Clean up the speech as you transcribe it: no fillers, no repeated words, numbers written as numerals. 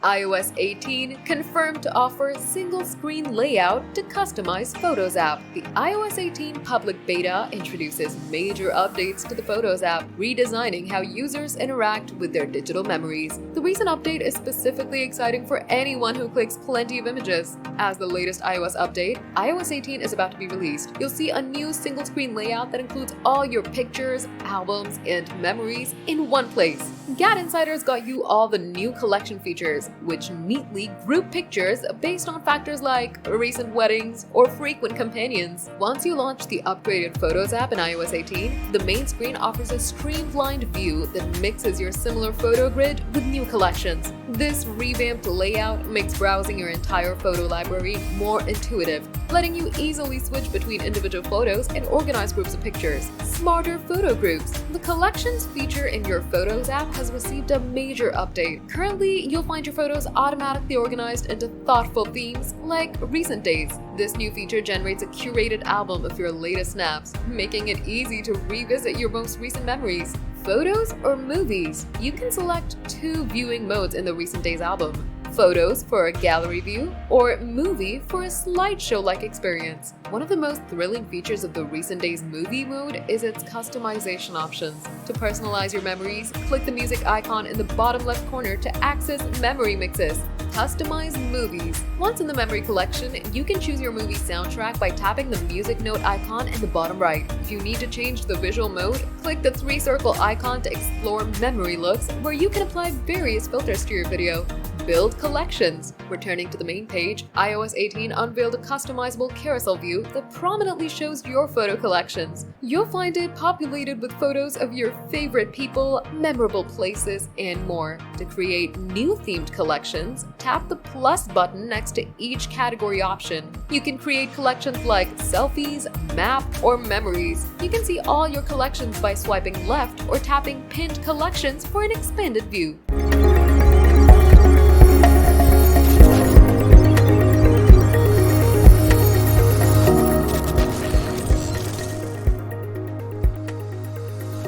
iOS 18 confirmed to offer single-screen layout to customize Photos app. The iOS 18 public beta introduces major updates to the Photos app, redesigning how users interact with their digital memories. The recent update is specifically exciting for anyone who clicks plenty of images. As the latest iOS update, iOS 18 is about to be released. You'll see a new single-screen layout that includes all your pictures, albums, and memories in one place. Gad Insider's got you all the new collection features, which neatly group pictures based on factors like recent weddings or frequent companions. Once you launch the upgraded Photos app in iOS 18, the main screen offers a streamlined view that mixes your similar photo grid with new collections. This revamped layout makes browsing your entire photo library more intuitive, letting you easily switch between individual photos and organize groups of pictures. Smarter photo groups. The collections feature in your Photos app has received a major update. Currently, you'll find your photos automatically organized into thoughtful themes like recent days. This new feature generates a curated album of your latest snaps, making it easy to revisit your most recent memories. Photos or movies? You can select two viewing modes in the recent days album. Photos for a gallery view, or movie for a slideshow-like experience. One of the most thrilling features of the recent days movie mode is its customization options. To personalize your memories, click the music icon in the bottom left corner to access memory mixes. Customize movies. Once in the memory collection, you can choose your movie soundtrack by tapping the music note icon in the bottom right. If you need to change the visual mode, click the three-circle icon to explore memory looks, where you can apply various filters to your video. Build collections. Returning to the main page, iOS 18 unveiled a customizable carousel view that prominently shows your photo collections. You'll find it populated with photos of your favorite people, memorable places, and more. To create new themed collections, tap the plus button next to each category option. You can create collections like selfies, map, or memories. You can see all your collections by swiping left or tapping pinned collections for an expanded view.